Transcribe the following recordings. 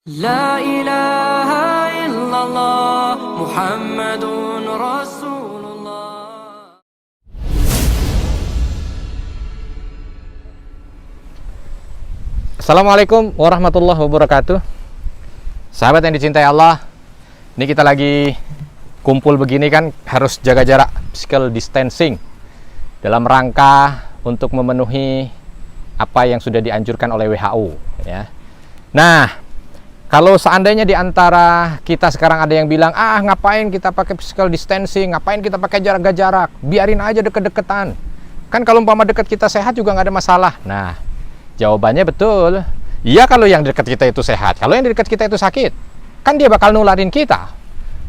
La ilaha illallah Muhammadun Rasulullah. Assalamualaikum warahmatullahi wabarakatuh. Sahabat yang dicintai Allah, ini kita lagi kumpul begini kan harus jaga jarak, physical distancing, dalam rangka untuk memenuhi apa yang sudah dianjurkan oleh WHO ya. Nah, kalau seandainya di antara kita sekarang ada yang bilang, ngapain kita pakai physical distancing, ngapain kita pakai jarak-jarak, biarin aja deket-deketan. Kan kalau umpama dekat kita sehat juga nggak ada masalah. Nah, jawabannya betul. Iya kalau yang dekat kita itu sehat. Kalau yang dekat kita itu sakit, kan dia bakal nularin kita.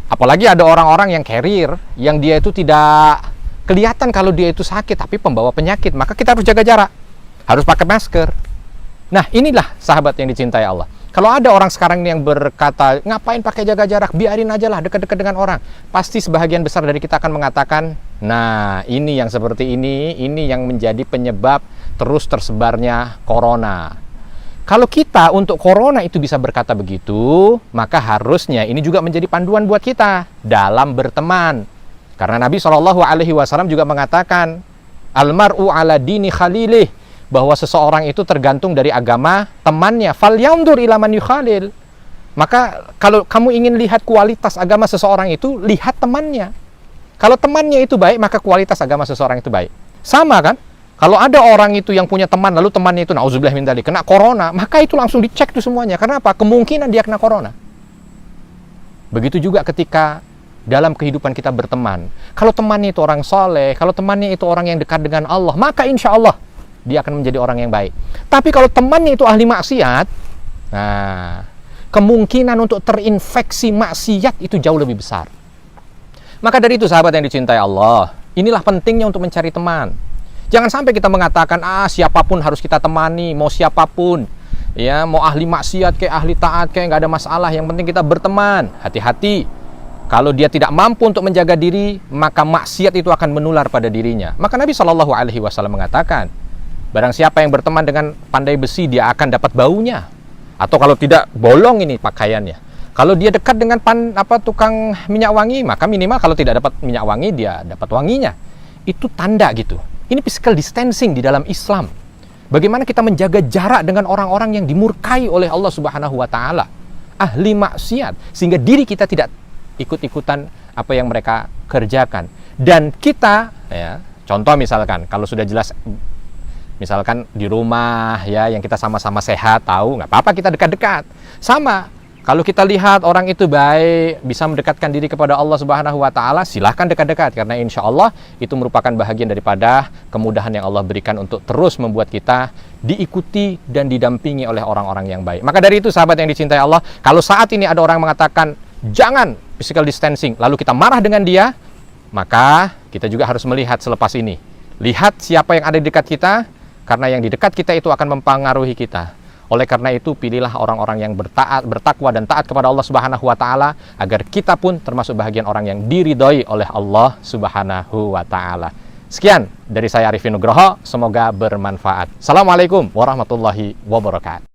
Apalagi ada orang-orang yang carrier, yang dia itu tidak kelihatan kalau dia itu sakit, tapi pembawa penyakit. Maka kita harus jaga jarak, harus pakai masker. Nah, inilah sahabat yang dicintai Allah. Kalau ada orang sekarang yang berkata, ngapain pakai jaga jarak, biarin aja lah dekat-dekat dengan orang. Pasti sebahagian besar dari kita akan mengatakan, nah ini yang seperti ini yang menjadi penyebab terus tersebarnya corona. Kalau kita untuk corona itu bisa berkata begitu, maka harusnya ini juga menjadi panduan buat kita dalam berteman. Karena Nabi SAW juga mengatakan, almar'u ala dini khalilih, bahwa seseorang itu tergantung dari agama temannya. Fal yandur ila man yukhalil. Maka kalau kamu ingin lihat kualitas agama seseorang itu, lihat temannya. Kalau temannya itu baik, maka kualitas agama seseorang itu baik. Sama kan? Kalau ada orang itu yang punya teman, lalu temannya itu nauzubillah min dzalik kena corona, maka itu langsung dicek tuh semuanya. Karena apa? Kemungkinan dia kena corona. Begitu juga ketika dalam kehidupan kita berteman. Kalau temannya itu orang soleh, kalau temannya itu orang yang dekat dengan Allah, maka insya Allah dia akan menjadi orang yang baik. Tapi kalau temannya itu ahli maksiat, nah, kemungkinan untuk terinfeksi maksiat itu jauh lebih besar. Maka dari itu sahabat yang dicintai Allah, inilah pentingnya untuk mencari teman. Jangan sampai kita mengatakan, siapapun harus kita temani, mau siapapun, ya, mau ahli maksiat kayak ahli taat kayak nggak ada masalah, yang penting kita berteman. Hati-hati, kalau dia tidak mampu untuk menjaga diri, maka maksiat itu akan menular pada dirinya. Maka Nabi SAW mengatakan, barang siapa yang berteman dengan pandai besi, dia akan dapat baunya. Atau kalau tidak, bolong ini pakaiannya. Kalau dia dekat dengan tukang minyak wangi, maka minimal kalau tidak dapat minyak wangi, dia dapat wanginya. Itu tanda gitu. Ini physical distancing di dalam Islam. Bagaimana kita menjaga jarak dengan orang-orang yang dimurkai oleh Allah Subhanahu wa Ta'ala, ahli maksiat, sehingga diri kita tidak ikut-ikutan apa yang mereka kerjakan. Dan kita, ya, contoh misalkan, kalau sudah jelas, misalkan di rumah ya, yang kita sama-sama sehat, tahu nggak apa-apa kita dekat-dekat. Sama, kalau kita lihat orang itu baik, bisa mendekatkan diri kepada Allah Subhanahu wa Ta'ala, silahkan dekat-dekat, karena insya Allah itu merupakan bahagian daripada kemudahan yang Allah berikan untuk terus membuat kita diikuti dan didampingi oleh orang-orang yang baik. Maka dari itu sahabat yang dicintai Allah, kalau saat ini ada orang mengatakan jangan physical distancing, lalu kita marah dengan dia, maka kita juga harus melihat selepas ini. Lihat siapa yang ada di dekat kita, karena yang di dekat kita itu akan mempengaruhi kita. Oleh karena itu, pilihlah orang-orang yang bertakwa dan taat kepada Allah Subhanahu wa Ta'ala, agar kita pun termasuk bahagian orang yang diridhoi oleh Allah Subhanahu wa Ta'ala. Sekian dari saya Arifin Nugroho, semoga bermanfaat. Assalamualaikum warahmatullahi wabarakatuh.